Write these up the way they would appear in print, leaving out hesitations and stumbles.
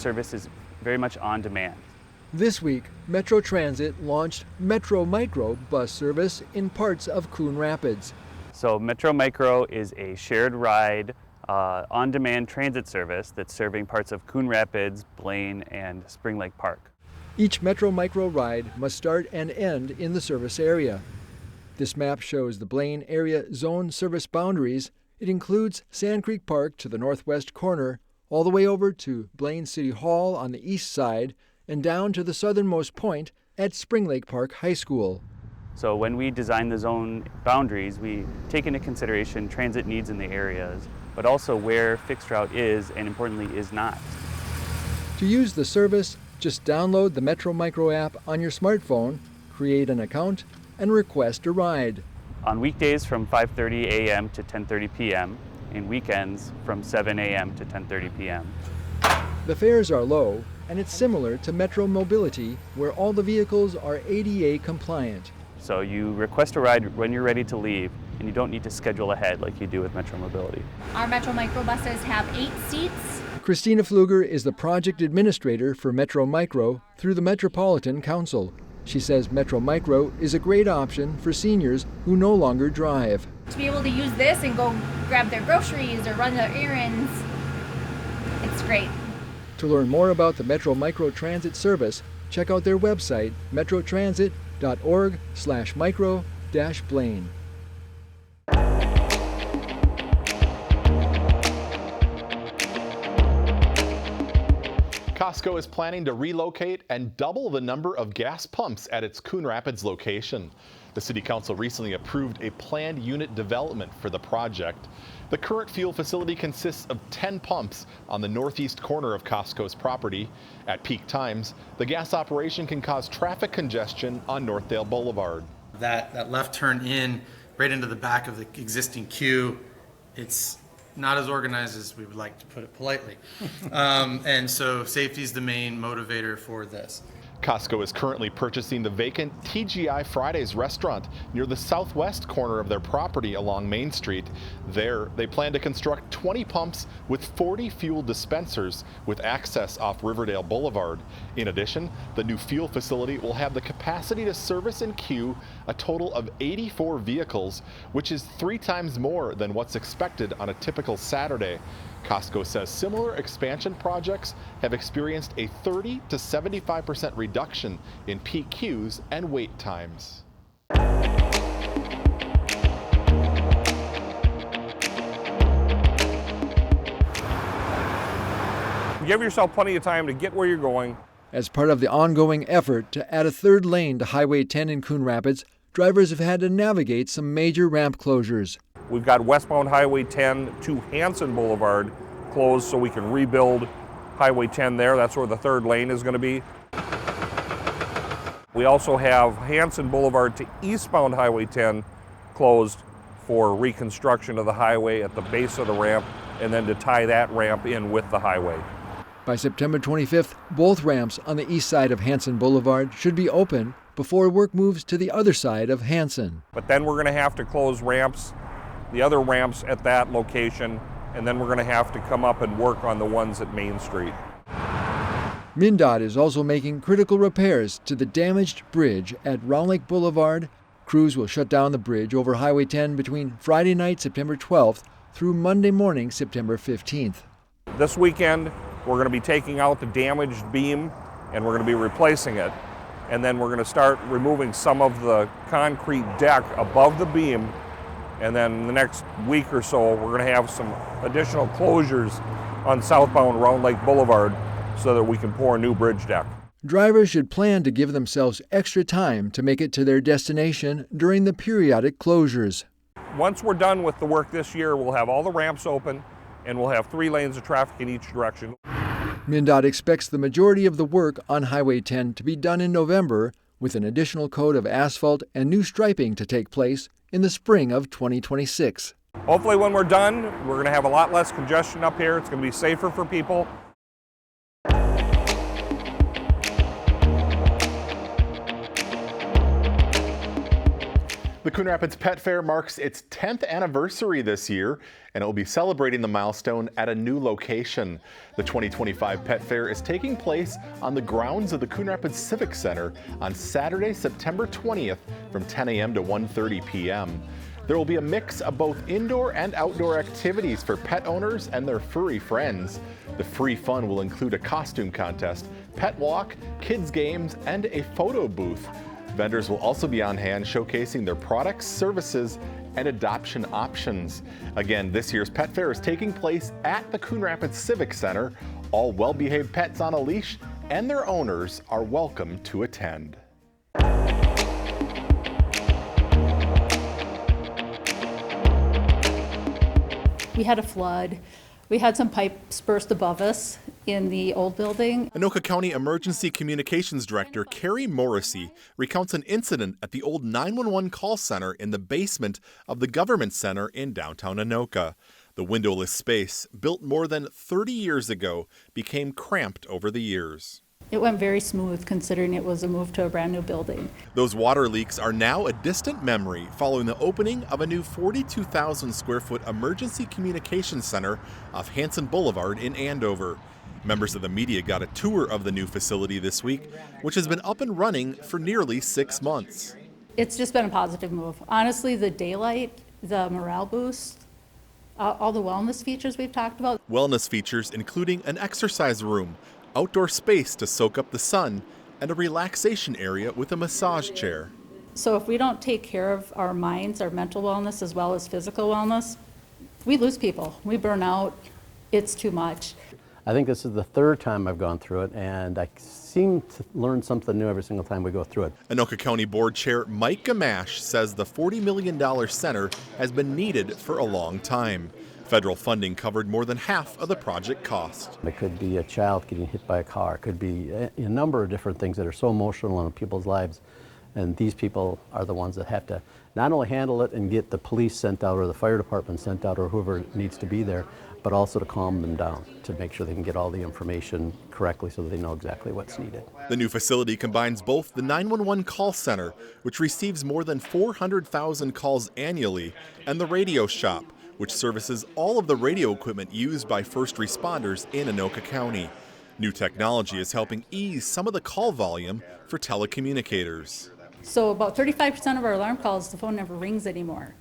service is very much on demand. This week, Metro Transit launched Metro Micro bus service in parts of Coon Rapids. So Metro Micro is a shared ride, on-demand transit service that's serving parts of Coon Rapids, Blaine, and Spring Lake Park. Each Metro Micro ride must start and end in the service area. This map shows the Blaine area zone service boundaries. It includes Sand Creek Park to the northwest corner, all the way over to Blaine City Hall on the east side, and down to the southernmost point at Spring Lake Park High School. So when we design the zone boundaries, we take into consideration transit needs in the areas, but also where fixed route is and importantly is not. To use the service, just download the Metro Micro app on your smartphone, create an account, and request a ride. On weekdays from 5:30 a.m. to 10:30 p.m. and weekends from 7 a.m. to 10:30 p.m. The fares are low, and it's similar to Metro Mobility, where all the vehicles are ADA compliant. So you request a ride when you're ready to leave, and you don't need to schedule ahead like you do with Metro Mobility. Our Metro Micro buses have 8 seats. Christina Pfluger is the project administrator for Metro Micro through the Metropolitan Council. She says Metro Micro is a great option for seniors who no longer drive. To be able to use this and go grab their groceries or run their errands, it's great. To learn more about the Metro Micro Transit service, check out their website, metrotransit.org/micro-Blaine. Costco is planning to relocate and double the number of gas pumps at its Coon Rapids location. The City Council recently approved a planned unit development for the project. The current fuel facility consists of 10 pumps on the northeast corner of Costco's property. At peak times, the gas operation can cause traffic congestion on Northdale Boulevard. That left turn in right into the back of the existing queue, it's not as organized as we would like to put it politely. And so safety is the main motivator for this. Costco is currently purchasing the vacant TGI Fridays restaurant near the southwest corner of their property along Main Street. There, they plan to construct 20 pumps with 40 fuel dispensers with access off Riverdale Boulevard. In addition, the new fuel facility will have the capacity to service and queue a total of 84 vehicles, which is 3 times more than what's expected on a typical Saturday. Costco says similar expansion projects have experienced a 30 to 75% reduction in peak queues and wait times. Give yourself plenty of time to get where you're going. As part of the ongoing effort to add a third lane to Highway 10 in Coon Rapids, drivers have had to navigate some major ramp closures. We've got westbound Highway 10 to Hanson Boulevard closed so we can rebuild Highway 10 there. That's where the third lane is going to be. We also have Hanson Boulevard to eastbound Highway 10 closed for reconstruction of the highway at the base of the ramp and then to tie that ramp in with the highway. By September 25th, both ramps on the east side of Hanson Boulevard should be open before work moves to the other side of Hanson. But then we're going to have to close ramps, the other ramps at that location, and then we're going to have to come up and work on the ones at Main Street. MnDOT is also making critical repairs to the damaged bridge at Round Lake Boulevard. Crews will shut down the bridge over Highway 10 between Friday night, September 12th, through Monday morning, September 15th. This weekend, we're going to be taking out the damaged beam and we're going to be replacing it. And then we're going to start removing some of the concrete deck above the beam. And then the next week or so, we're going to have some additional closures on southbound Round Lake Boulevard so that we can pour a new bridge deck. Drivers should plan to give themselves extra time to make it to their destination during the periodic closures. Once we're done with the work this year, we'll have all the ramps open and we'll have 3 lanes of traffic in each direction. MnDOT expects the majority of the work on Highway 10 to be done in November, with an additional coat of asphalt and new striping to take place in the spring of 2026. Hopefully when we're done, we're going to have a lot less congestion up here. It's going to be safer for people. The The Coon Rapids Pet Fair marks its 10th anniversary this year, and it will be celebrating the milestone at a new location. The 2025 Pet Fair is taking place on the grounds of the Coon Rapids Civic Center on Saturday, September 20th from 10 a.m. to 1:30 p.m. There will be a mix of both indoor and outdoor activities for pet owners and their furry friends. The free fun will include a costume contest, pet walk, kids games, and a photo booth. Vendors will also be on hand showcasing their products, services, and adoption options. Again, this year's Pet Fair is taking place at the Coon Rapids Civic Center. All well-behaved pets on a leash and their owners are welcome to attend. We had a flood. We had some pipes burst above us in the old building. Anoka County Emergency Communications Director Carrie Morrissey recounts an incident at the old 911 call center in the basement of the Government Center in downtown Anoka. The windowless space, built more than 30 years ago, became cramped over the years. It went very smooth considering it was a move to a brand new building. Those water leaks are now a distant memory following the opening of a new 42,000 square foot emergency communications center off Hanson Boulevard in Andover. Members of the media got a tour of the new facility this week, which has been up and running for nearly 6 months. It's just been a positive move. Honestly, the daylight, the morale boost, all the wellness features we've talked about. Wellness features including an exercise room, outdoor space to soak up the sun, and a relaxation area with a massage chair. So if we don't take care of our minds, our mental wellness as well as physical wellness, we lose people. We burn out. It's too much. I think this is the third time I've gone through it, and I seem to learn something new every single time we go through it. Anoka County Board Chair Mike Gamache says the $40 million center has been needed for a long time. Federal funding covered more than half of the project cost. It could be a child getting hit by a car. It could be a number of different things that are so emotional in people's lives. And these people are the ones that have to not only handle it and get the police sent out or the fire department sent out or whoever needs to be there, but also to calm them down, to make sure they can get all the information correctly so that they know exactly what's needed. The new facility combines both the 911 call center, which receives more than 400,000 calls annually, and the radio shop, which services all of the radio equipment used by first responders in Anoka County. New technology is helping ease some of the call volume for telecommunicators. So about 35% of our alarm calls, the phone never rings anymore.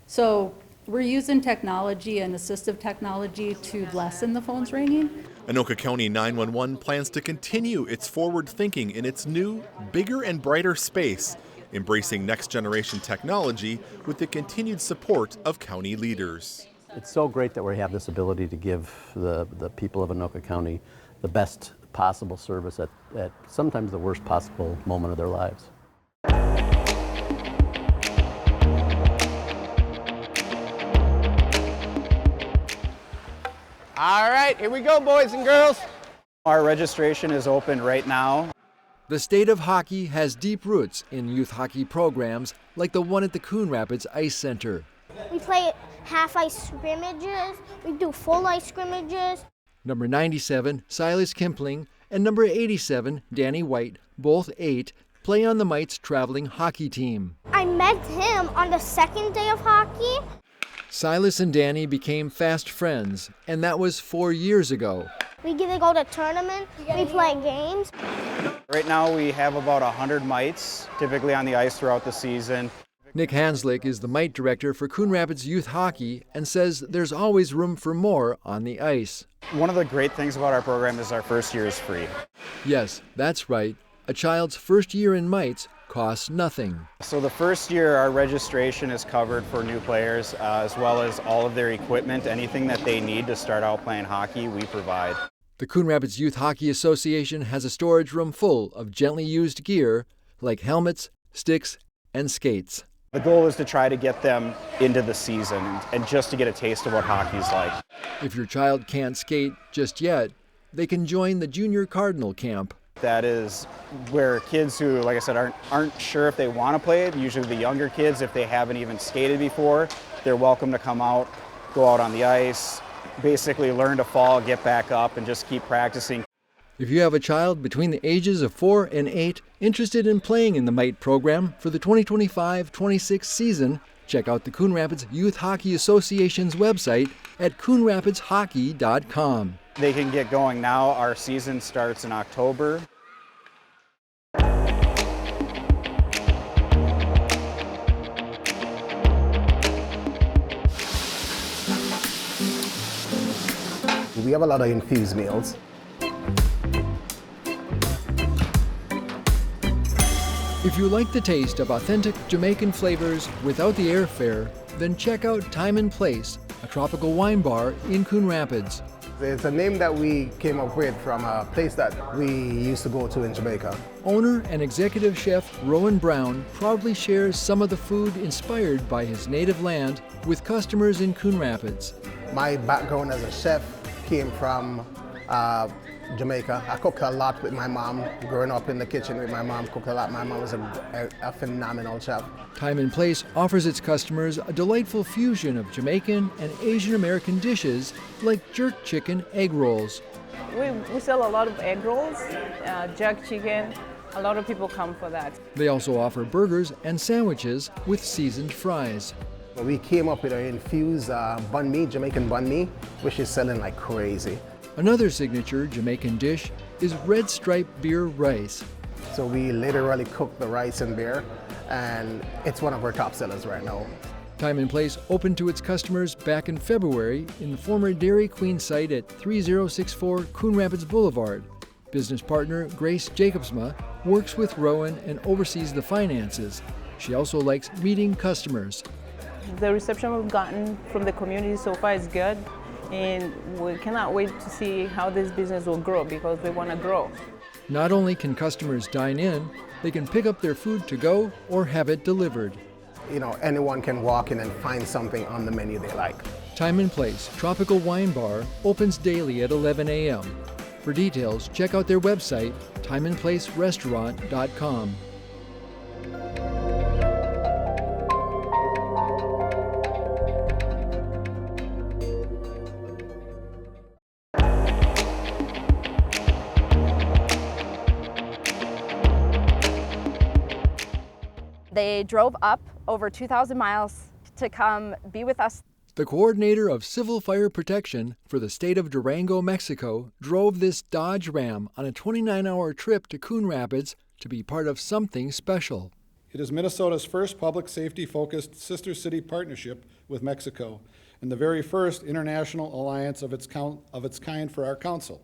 So we're using technology and assistive technology to lessen the phones ringing. Anoka County 911 plans to continue its forward thinking in its new, bigger and brighter space, embracing next-generation technology with the continued support of county leaders. It's so great that we have this ability to give the people of Anoka County the best possible service at sometimes the worst possible moment of their lives. All right, here we go, boys and girls. Our registration is open right now. The state of hockey has deep roots in youth hockey programs like the one at the Coon Rapids Ice Center. We play half ice scrimmages, we do full ice scrimmages. Number 97, Silas Kimpling, and number 87, Danny White, both 8, play on the Mites traveling hockey team. I met him on the second day of hockey. Silas and Danny became fast friends, and that was 4 years ago. We get to go to tournaments, we play games. Right now we have about 100 mites typically on the ice throughout the season. Nick Hanslick is the Mite director for Coon Rapids Youth Hockey and says there's always room for more on the ice. One of the great things about our program is our first year is free. Yes, that's right. A child's first year in Mites costs nothing. So the first year our registration is covered for new players as well as all of their equipment, anything that they need to start out playing hockey, we provide. The Coon Rapids Youth Hockey Association has a storage room full of gently used gear like helmets, sticks, and skates. The goal is to try to get them into the season and just to get a taste of what hockey's like. If your child can't skate just yet, they can join the Junior Cardinal Camp. That is where kids who, like I said, aren't sure if they want to play it, usually the younger kids, if they haven't even skated before, they're welcome to come out, go out on the ice, basically learn to fall, get back up, and just keep practicing. If you have a child between the ages of 4 and 8 interested in playing in the MITE program for the 2025-26 season, check out the Coon Rapids Youth Hockey Association's website at coonrapidshockey.com. They can get going now. Our season starts in October. We have a lot of infused meals. If you like the taste of authentic Jamaican flavors without the airfare, then check out Time and Place, a tropical wine bar in Coon Rapids. It's a name that we came up with from a place that we used to go to in Jamaica. Owner and executive chef Rowan Brown proudly shares some of the food inspired by his native land with customers in Coon Rapids. My background as a chef came from Jamaica. I cooked a lot with my mom. Growing up in the kitchen with my mom, cooked a lot. My mom was a phenomenal chef. Time and Place offers its customers a delightful fusion of Jamaican and Asian American dishes like jerk chicken egg rolls. We sell a lot of egg rolls, jerk chicken. A lot of people come for that. They also offer burgers and sandwiches with seasoned fries. We came up with an infused banh mi, Jamaican banh mi, which is selling like crazy. Another signature Jamaican dish is red stripe beer rice. So we literally cook the rice and beer, and it's one of our top sellers right now. Time and Place opened to its customers back in February in the former Dairy Queen site at 3064 Coon Rapids Boulevard. Business partner Grace Jacobsma works with Rowan and oversees the finances. She also likes meeting customers. The reception we've gotten from the community so far is good, and we cannot wait to see how this business will grow because we want to grow. Not only can customers dine in, they can pick up their food to go or have it delivered. You know, anyone can walk in and find something on the menu they like. Time and Place Tropical Wine Bar opens daily at 11 a.m. For details, check out their website, timeandplacerestaurant.com. They drove up over 2,000 miles to come be with us. The coordinator of Civil Fire Protection for the state of Durango, Mexico, drove this Dodge Ram on a 29-hour trip to Coon Rapids to be part of something special. It is Minnesota's first public safety-focused sister city partnership with Mexico and the very first international alliance of its kind for our council.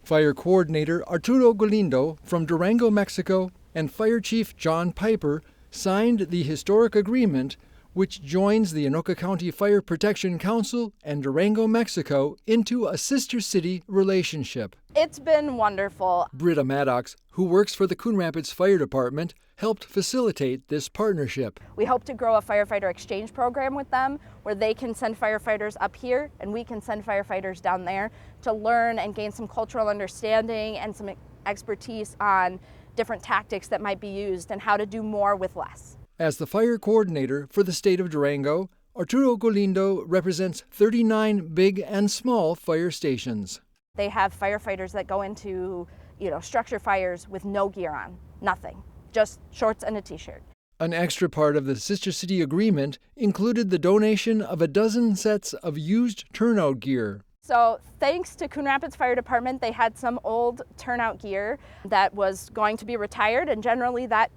Fire Coordinator Arturo Galindo from Durango, Mexico, and Fire Chief John Piper signed the historic agreement which joins the Anoka County Fire Protection Council and Durango, Mexico into a sister city relationship. It's been wonderful. Britta Maddox, who works for the Coon Rapids Fire Department, helped facilitate this partnership. We hope to grow a firefighter exchange program with them where they can send firefighters up here and we can send firefighters down there to learn and gain some cultural understanding and some expertise on different tactics that might be used and how to do more with less. As the fire coordinator for the state of Durango, Arturo Galindo represents 39 big and small fire stations. They have firefighters that go into, structure fires with no gear on, nothing, just shorts and a t-shirt. An extra part of the Sister City agreement included the donation of a dozen sets of used turnout gear. So thanks to Coon Rapids Fire Department, they had some old turnout gear that was going to be retired, and generally that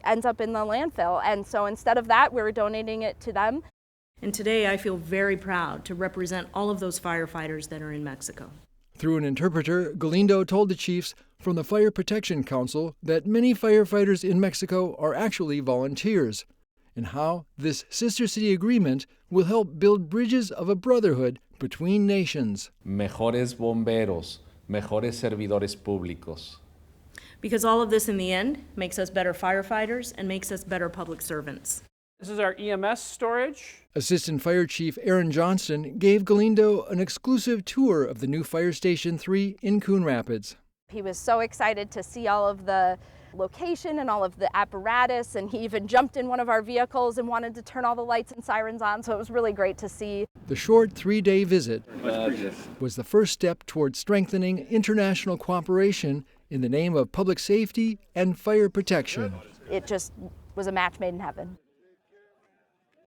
ends up in the landfill. And so instead of that, we're donating it to them. And today I feel very proud to represent all of those firefighters that are in Mexico. Through an interpreter, Galindo told the chiefs from the Fire Protection Council that many firefighters in Mexico are actually volunteers, and how this Sister City agreement will help build bridges of a brotherhood between nations. Mejores bomberos, mejores servidores públicos. Because all of this in the end makes us better firefighters and makes us better public servants. This is our EMS storage. Assistant Fire Chief Aaron Johnston gave Galindo an exclusive tour of the new Fire Station 3 in Coon Rapids. He was so excited to see all of the location and all of the apparatus, and he even jumped in one of our vehicles and wanted to turn all the lights and sirens on, so it was really great to see. The short 3-day visit was the first step toward strengthening international cooperation in the name of public safety and fire protection. It just was a match made in heaven.